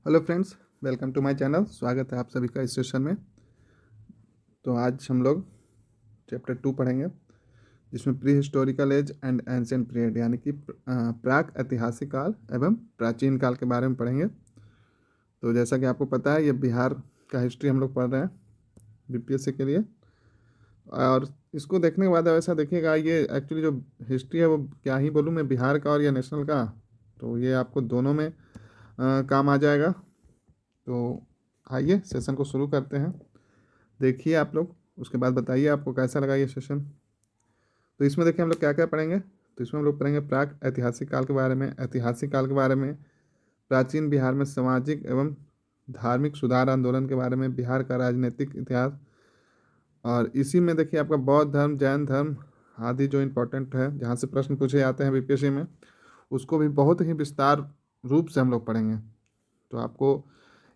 Hello friends, welcome to my channel. स्वागत है आप सभी का इस सेशन में। तो आज हम लोग चैप्टर 2 पढ़ेंगे, जिसमें pre historical age and ancient period यानी कि प्राक ऐतिहासिक काल एवं प्राचीन काल के बारे में पढ़ेंगे। तो जैसा कि आपको पता है, ये बिहार का हिस्ट्री हम लोग पढ़ रहे हैं बीपीएससी के लिए। और इसको देखने के बाद ऐसा देखिएगा, ये एक्चुअली जो हिस्ट्री है वो क्या ही बोलूँ मैं, बिहार का और या नेशनल का, तो ये आपको दोनों में काम आ जाएगा। तो आइए सेशन को शुरू करते हैं। देखिए आप लोग, उसके बाद बताइए आपको कैसा लगा ये सेशन। तो इसमें देखिए हम लोग क्या क्या पढ़ेंगे। तो इसमें हम लोग पढ़ेंगे प्राक ऐतिहासिक काल के बारे में, ऐतिहासिक काल के बारे में, प्राचीन बिहार में सामाजिक एवं धार्मिक सुधार आंदोलन के बारे में, बिहार का राजनीतिक इतिहास, और इसी में देखिए आपका बौद्ध धर्म, जैन धर्म आदि जो इम्पोर्टेंट है, जहाँ से प्रश्न पूछे जाते हैं बीपीएससी में, उसको भी बहुत ही विस्तार रूप से हम लोग पढ़ेंगे। तो आपको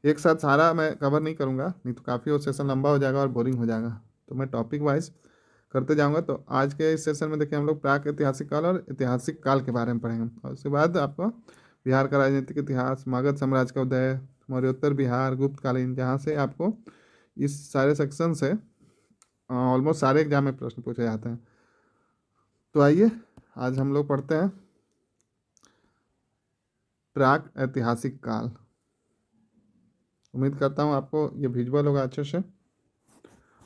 एक साथ सारा मैं कवर नहीं करूँगा, नहीं तो काफ़ी वो सेशन लंबा हो जाएगा और बोरिंग हो जाएगा। तो मैं टॉपिक वाइज करते जाऊँगा। तो आज के इस सेशन में देखिए हम लोग प्राक ऐतिहासिक काल और ऐतिहासिक काल के बारे में पढ़ेंगे, और उसके बाद आपको बिहार का राजनीतिक इतिहास, मगध साम्राज्य का उदय, मौर्योत्तर बिहार, गुप्तकालीन, जहाँ से आपको इस सारे सेक्शन से ऑलमोस्ट सारे एग्जाम में प्रश्न पूछे जाते हैं। तो आइए आज हम लोग पढ़ते हैं प्राक ऐतिहासिक काल। उम्मीद करता हूँ आपको ये विजुअल होगा अच्छे से।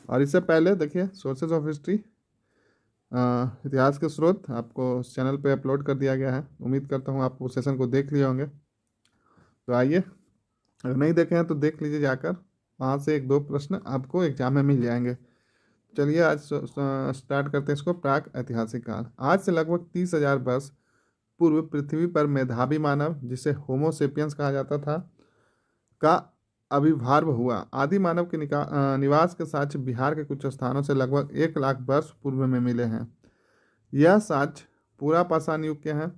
और इससे पहले देखिए सोर्सेज ऑफ हिस्ट्री, इतिहास के स्रोत आपको चैनल पे अपलोड कर दिया गया है। उम्मीद करता हूँ आप उस सेशन को देख लिए होंगे। तो आइए, अगर नहीं देखे हैं तो देख लीजिए जाकर, वहाँ से एक दो प्रश्न आपको एग्जाम में मिल जाएंगे। चलिए आज स्टार्ट करते हैं इसको। प्राक ऐतिहासिक काल। आज से लगभग 30,000 वर्ष पूर्व पृथ्वी पर मेधावी मानव, जिसे होमोसेपियंस कहा जाता था, का आविर्भाव हुआ। आदि मानव के निवास के साक्ष्य बिहार के कुछ स्थानों से लगभग 1 लाख वर्ष पूर्व में मिले हैं। यह साक्ष्य पूरा पाषाण युग के हैं।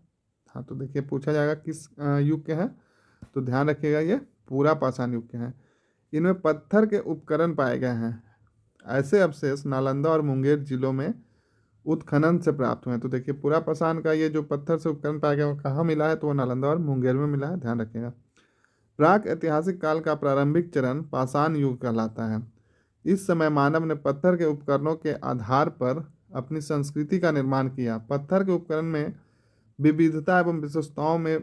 हाँ, तो देखिए पूछा जाएगा किस युग के हैं, तो ध्यान रखिएगा ये पूरा पाषाण युग के हैं। इनमें पत्थर के उपकरण पाए गए हैं। ऐसे अवशेष नालंदा और मुंगेर जिलों में उत्खनन से प्राप्त हुए हैं। तो देखिए पूरा पाषाण का ये जो पत्थर से उपकरण पाया गया वो कहाँ मिला है, तो वो नालंदा और मुंगेर में मिला है, ध्यान रखिएगा। प्राक ऐतिहासिक काल का प्रारंभिक चरण पाषाण युग कहलाता है। इस समय मानव ने पत्थर के उपकरणों के आधार पर अपनी संस्कृति का निर्माण किया। पत्थर के उपकरण में विविधता एवं विशेषताओं में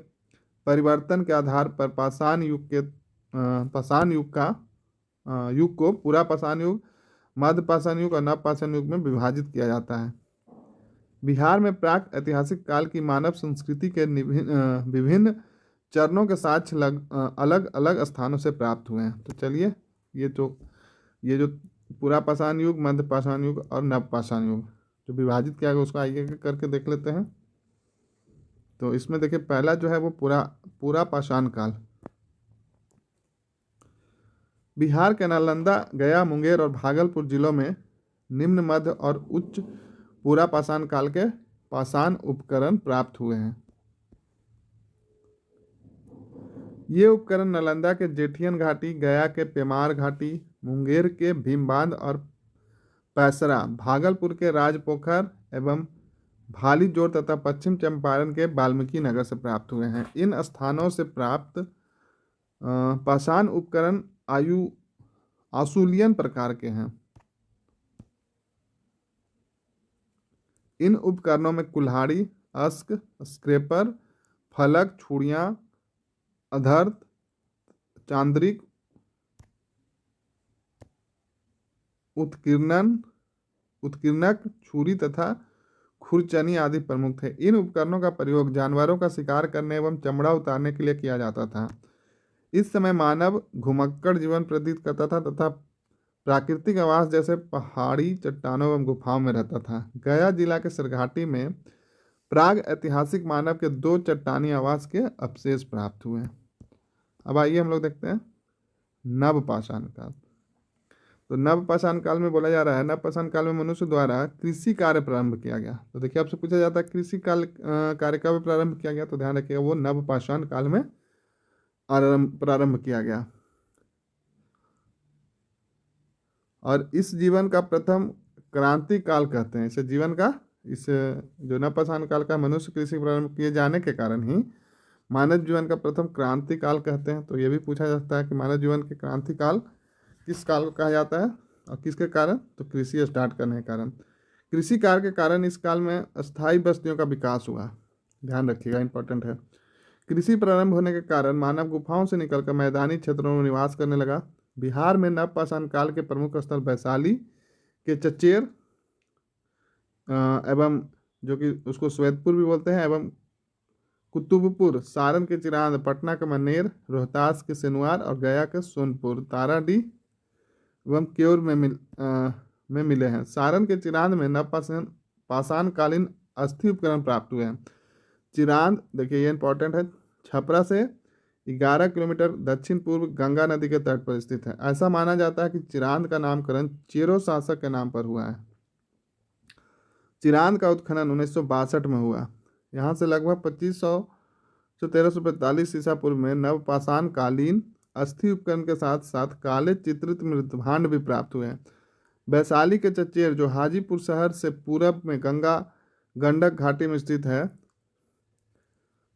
परिवर्तन के आधार पर पाषाण युग का युग को पूरा पाषाण युग, मध्य पाषाण युग और नव पाषाण युग में विभाजित किया जाता है। बिहार में प्राक ऐतिहासिक काल की मानव संस्कृति के विभिन्न चरणों के साक्ष्य अलग अलग स्थानों से प्राप्त हुए हैं। तो चलिए ये जो पूरा पाषाण युग, मध्य पाषाण युग और नव पाषाण युग जो विभाजित किया गया, उसको आइए करके देख लेते हैं। तो इसमें देखिए पहला जो है वो पूरा पूरा पाषाण काल। बिहार के नालंदा, गया, मुंगेर और भागलपुर जिलों में निम्न, मध्य और उच्च पूरा पाषाण काल के पाषाण उपकरण प्राप्त हुए हैं। ये उपकरण नालंदा के जेठियन घाटी, गया के पेमार घाटी, मुंगेर के भीमबांध और पैसरा, भागलपुर के राजपोखर एवं भाली जोड़ तथा पश्चिम चंपारण के वाल्मीकि नगर से प्राप्त हुए हैं। इन स्थानों से प्राप्त पाषाण उपकरण आसुलियन प्रकार के हैं। इन उपकरणों में कुल्हाड़ी, अस्क, स्क्रेपर, फलक, छुड़ियाँ, अधर्त, चांद्रिक, उत्कीर्णक, छुरी तथा खुरचनी आदि प्रमुख थे। इन उपकरणों का प्रयोग जानवरों का शिकार करने एवं चमड़ा उतारने के लिए किया जाता था। इस समय मानव घुमक्कड़ जीवन व्यतीत करता था तथा प्राकृतिक आवास जैसे पहाड़ी, चट्टानों एवं गुफाओं में रहता था। गया जिला के सरघाटी में प्राग ऐतिहासिक मानव के 2 चट्टानी आवास के अवशेष प्राप्त हुए। अब आइए हम लोग देखते हैं नव पाषाण काल। तो नव पाषाण काल में बोला जा रहा है, नव पाषाण काल में मनुष्य द्वारा कृषि कार्य प्रारंभ किया गया। तो देखिए आपसे पूछा जाता है कृषि कार्य कब प्रारंभ किया गया, तो ध्यान रखिएगा वो नव पाषाण काल में प्रारंभ किया गया। और इस जीवन का प्रथम क्रांति काल कहते हैं इसे। जीवन का इस जो नवपाषाण काल का मनुष्य कृषि प्रारंभ किए जाने के कारण ही मानव जीवन का प्रथम क्रांति काल कहते हैं, तो ये भी पूछा जा सकता है कि मानव जीवन के क्रांति काल किस काल को कहा जाता है और किसके कारण, तो कृषि स्टार्ट करने के कारण। कृषि कार्य के कारण इस काल में अस्थायी बस्तियों का विकास हुआ, ध्यान रखिएगा, इंपॉर्टेंट है। कृषि प्रारंभ होने के कारण मानव गुफाओं से निकलकर मैदानी क्षेत्रों में निवास करने लगा। बिहार में नवपाषाण काल के प्रमुख स्थल वैशाली के चचेर एवं जो कि उसको श्वेतपुर भी बोलते हैं, एवं कुतुबपुर, सारण के चिरांद, पटना का मनेर, रोहतास के सेनुआर और गया के सोनपुर, ताराडीह एवं क्योर में मिले हैं। सारण के चिरांद में नवपाषाण पाषाण कालीन अस्थि उपकरण प्राप्त हुए हैं। चिरांद देखिए ये इंपॉर्टेंट है, छपरा से 11 किलोमीटर दक्षिण पूर्व गंगा नदी के तट पर स्थित है। ऐसा माना जाता है कि चिरांद का नामकरण चेरो शासक के नाम पर हुआ है। चिरांद का उत्खनन 1962 में हुआ। यहाँ से लगभग 2500 से 1345 ईसा पूर्व में नवपाषाण कालीन अस्थि उपकरण के साथ साथ काले चित्रित मृतभांड भी प्राप्त हुए हैं। वैशाली के चचेर जो हाजीपुर शहर से पूरब में गंगा गंडक घाटी में स्थित है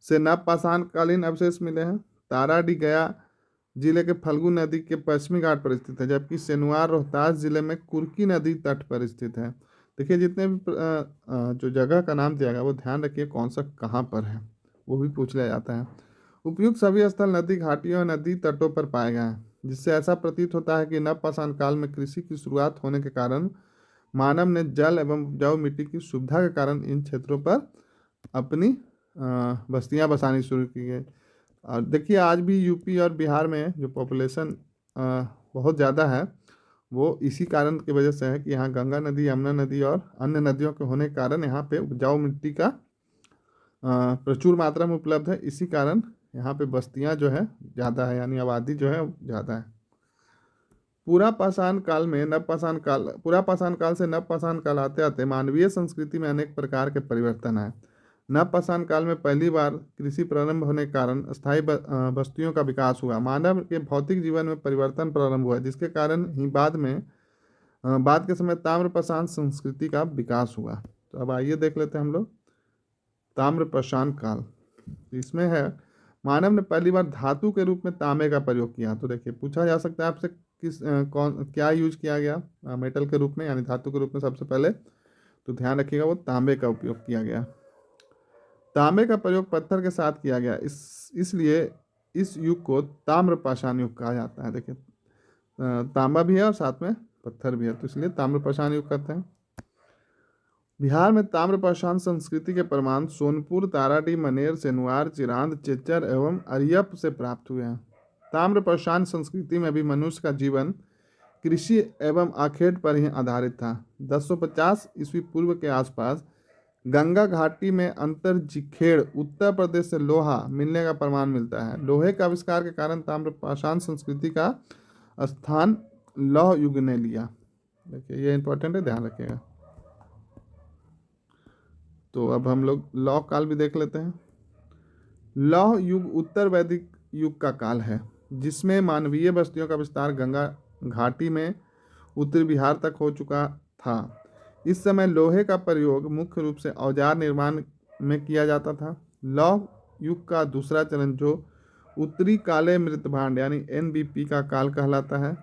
से नवपाषाण कालीन अवशेष मिले हैं। ताराडीह गया जिले के फल्गु नदी के पश्चिमी घाट पर स्थित है, जबकि सेनुआर रोहतास जिले में कुर्की नदी तट पर स्थित है। देखिए जितने भी जो जगह का नाम दिया गया वो ध्यान रखिए कौन सा कहाँ पर है, वो भी पूछ लिया जाता है। उपयुक्त सभी स्थल नदी घाटियों और नदी तटों पर पाए गए हैं, जिससे ऐसा प्रतीत होता है कि नवपाषाण काल में कृषि की शुरुआत होने के कारण मानव ने जल एवं उपजाऊ मिट्टी की सुविधा के कारण इन क्षेत्रों पर अपनी बस्तियां बसानी शुरू की गई। और देखिए आज भी यूपी और बिहार में जो पॉपुलेशन बहुत ज़्यादा है वो इसी कारण की वजह से है कि यहाँ गंगा नदी, यमुना नदी और अन्य नदियों के होने के कारण यहाँ पे उपजाऊ मिट्टी का प्रचुर मात्रा में उपलब्ध है। इसी कारण यहाँ पे बस्तियाँ जो है ज़्यादा है, यानी आबादी जो है ज़्यादा है। पूरा पाषाण काल से नवपाषाण काल आते आते मानवीय संस्कृति में अनेक प्रकार के परिवर्तन आए। नवपाषाण काल में पहली बार कृषि प्रारंभ होने के कारण स्थायी बस्तियों का विकास हुआ। मानव के भौतिक जीवन में परिवर्तन प्रारंभ हुआ, जिसके कारण ही बाद के समय ताम्रपाषाण संस्कृति का विकास हुआ। तो अब आइए देख लेते हैं हम लोग ताम्रपाषाण काल। इसमें है मानव ने पहली बार धातु के रूप में तांबे का प्रयोग किया। तो देखिए पूछा जा सकता है आपसे क्या यूज किया गया मेटल के रूप में, यानी धातु के रूप में सबसे पहले, तो ध्यान रखिएगा वो तांबे का उपयोग किया गया। तांबे का प्रयोग पत्थर के साथ किया गया, इसलिए इस युग को ताम्रपाषाण युग कहा जाता है। देखिए तांबा भी है और साथ में पत्थर भी है, तो इसलिए ताम्रपाषाण युग कहते हैं। बिहार में ताम्रपाषाण संस्कृति के प्रमाण सोनपुर, ताराडीह, मनेर, सेनुआर, चिरांद, चेचर एवं अरियप से प्राप्त हुए हैं। ताम्रपाषाण संस्कृति में भी मनुष्य का जीवन कृषि एवं आखेट पर ही आधारित था। 1050 ईस्वी पूर्व के आसपास गंगा घाटी में अंतरजिखेड़ उत्तर प्रदेश से लोहा मिलने का प्रमाण मिलता है। लोहे के आविष्कार के कारण ताम्रपाषाण संस्कृति का स्थान लौह युग ने लिया। देखिए ये इंपॉर्टेंट है, ध्यान रखिएगा। तो अब हम लोग लौह काल भी देख लेते हैं। लौह युग उत्तर वैदिक युग का काल है, जिसमें मानवीय बस्तियों का विस्तार गंगा घाटी में उत्तरी बिहार तक हो चुका था। इस समय लोहे का प्रयोग मुख्य रूप से औजार निर्माण में किया जाता था। लौह युग का दूसरा चरण जो उत्तरी काले मृतभांड यानी एनबीपी का काल कहलाता है,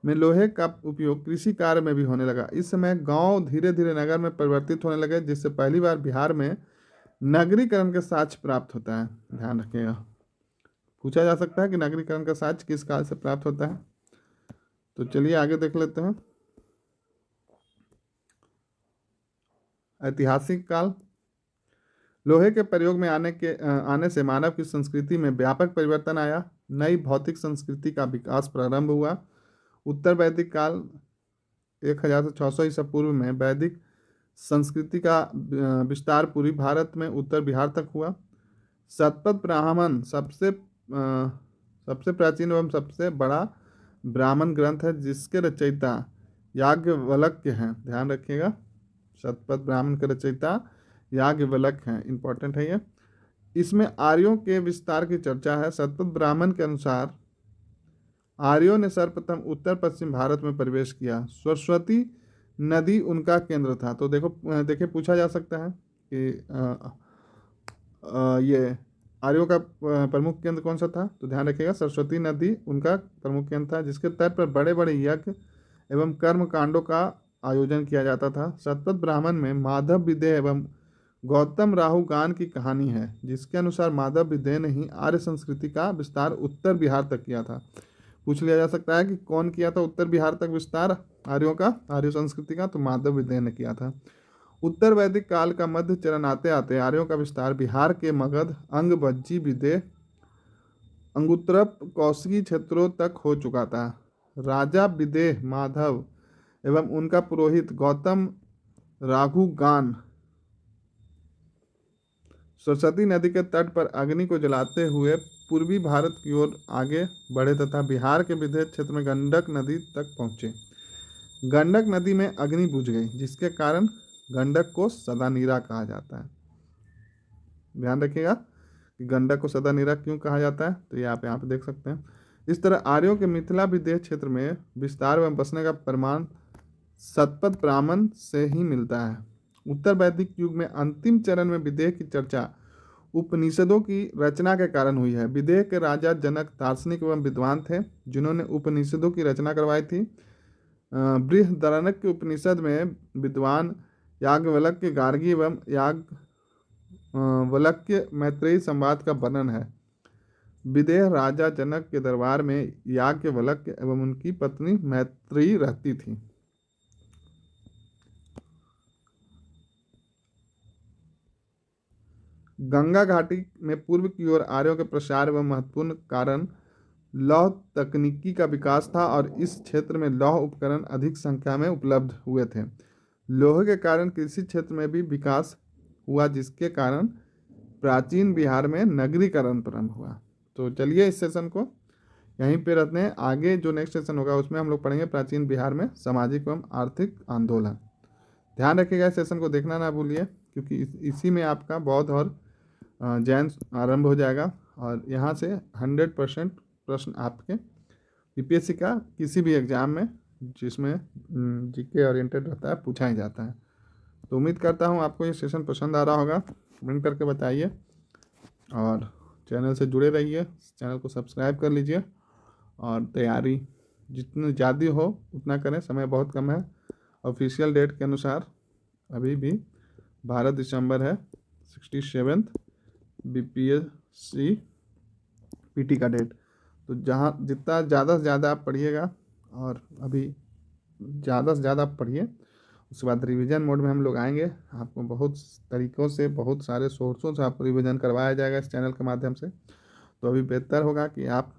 में लोहे का उपयोग कृषि कार्य में भी होने लगा। इस समय गांव धीरे धीरे नगर में परिवर्तित होने लगे, जिससे पहली बार बिहार में नगरीकरण का साक्ष्य प्राप्त होता है। ध्यान रखिएगा, पूछा जा सकता है कि नगरीकरण का साक्ष्य किस काल से प्राप्त होता है। तो चलिए आगे देख लेते हैं। ऐतिहासिक काल। लोहे के प्रयोग में आने से मानव की संस्कृति में व्यापक परिवर्तन आया। नई भौतिक संस्कृति का विकास प्रारंभ हुआ। उत्तर वैदिक काल 1000 से 600 ईसा पूर्व में वैदिक संस्कृति का विस्तार पूरी भारत में उत्तर बिहार तक हुआ। शतपथ ब्राह्मण सबसे प्राचीन एवं सबसे बड़ा ब्राह्मण ग्रंथ है, जिसके रचयिता याज्ञवल्क्य हैं। ध्यान रखिएगा, शतपथ ब्राह्मण के रचयिता याज्ञवल्क्य हैं, इंपॉर्टेंट है ये। इसमें आर्यों के विस्तार की चर्चा है। शतपथ ब्राह्मण के अनुसार आर्यों ने सर्वप्रथम उत्तर पश्चिम भारत में प्रवेश किया। सरस्वती नदी उनका केंद्र था। तो देखिए पूछा जा सकता है कि ये आर्यों का प्रमुख केंद्र कौन सा था? तो ध्यान रखिएगा, सरस्वती नदी उनका प्रमुख केंद्र था, जिसके तट पर बड़े बड़े यज्ञ एवं कर्म कांडों का आयोजन किया जाता था। शतपथ ब्राह्मण में माधव विदेह एवं गौतम राहु गान की कहानी है, जिसके अनुसार माधव विदेह ने ही आर्य संस्कृति का विस्तार उत्तर बिहार तक किया था। पूछ लिया जा सकता है कि कौन किया था उत्तर बिहार तक विस्तार आर्यों का, आर्य संस्कृति का? तो माधव विदेह ने किया था। उत्तर वैदिक काल का मध्य चरण आते आते आर्यों का विस्तार बिहार के मगध, अंग, बज्जी, विदेह, अंगुत्रप, कौशगी क्षेत्रों तक हो चुका था। राजा विदेह माधव एवं उनका पुरोहित गौतम राघुगान सरस्वती नदी के तट पर अग्नि को जलाते हुए पूर्वी भारत की ओर आगे बढ़े तथा बिहार के विदेह क्षेत्र में गंडक नदी तक पहुँचे। गंडक नदी में अग्नि बुझ गई, जिसके कारण गंडक को सदा नीरा कहा जाता है। ध्यान रखिएगा कि गंडक को सदा नीरा क्यों कहा जाता है, तो ये आप यहाँ पे देख सकते हैं। इस तरह आर्यों के मिथिला विदेह क्षेत्र में विस्तार एवं बसने का प्रमाण शतपथ ब्राह्मण से ही मिलता है। उत्तर वैदिक युग में अंतिम चरण में विदेह की चर्चा उपनिषदों की रचना के कारण हुई है। विदेह के राजा जनक दार्शनिक एवं विद्वान थे, जिन्होंने उपनिषदों की रचना करवाई थी। बृहदारण्यक उपनिषद में विद्वान याज्ञवल्क्य गार्गी एवं याज्ञवल्क्य मैत्रेयी संवाद का वर्णन है। विदेह राजा जनक के दरबार में याज्ञवल्क्य एवं उनकी पत्नी मैत्रेयी रहती थी। गंगा घाटी में पूर्व की ओर आर्यों के प्रसार एवं महत्वपूर्ण कारण लौह तकनीकी का विकास था और इस क्षेत्र में लौह उपकरण अधिक संख्या में उपलब्ध हुए थे। लोहे के कारण कृषि क्षेत्र में भी विकास हुआ, जिसके कारण प्राचीन बिहार में नगरीकरण प्रारंभ हुआ। तो चलिए इस सेशन को यहीं पे रखते हैं। आगे जो नेक्स्ट सेशन होगा उसमें हम लोग पढ़ेंगे प्राचीन बिहार में सामाजिक एवं आर्थिक आंदोलन। ध्यान रखिएगा, इस सेशन को देखना ना भूलिए, क्योंकि इसी में आपका बौद्ध और जैन आरंभ हो जाएगा और यहाँ से 100% प्रश्न आपके यूपीएससी का किसी भी एग्जाम में जिसमें जीके ओरिएंटेड रहता है पूछा ही जाता है। तो उम्मीद करता हूँ आपको ये सेशन पसंद आ रहा होगा। कमेंट करके बताइए और चैनल से जुड़े रहिए, चैनल को सब्सक्राइब कर लीजिए और तैयारी जितनी ज़्यादा हो उतना करें, समय बहुत कम है। ऑफिशियल डेट के अनुसार अभी भी 12 दिसंबर है, 67th बीपीएससी पीटी का डेट। तो जहाँ जितना ज़्यादा से ज़्यादा आप पढ़िएगा और अभी ज़्यादा से ज़्यादा आप पढ़िए, उसके बाद रिवीजन मोड में हम लोग आएंगे। आपको बहुत तरीक़ों से, बहुत सारे सोर्सों से आपको रिवीजन करवाया जाएगा इस चैनल के माध्यम से। तो अभी बेहतर होगा कि आप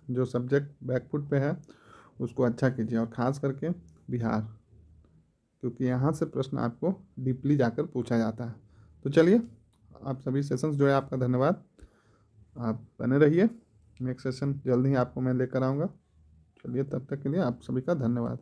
जो सब्जेक्ट बैकफुट पे है उसको अच्छा कीजिए, और ख़ास करके बिहार, क्योंकि यहाँ से प्रश्न आपको डीपली जाकर पूछा जाता है। तो चलिए, आप सभी सेशंस जो है आपका धन्यवाद, आप बने रहिए। नेक्स्ट सेशन जल्द ही आपको मैं लेकर आऊँगा। चलिए, तब तक के लिए आप सभी का धन्यवाद।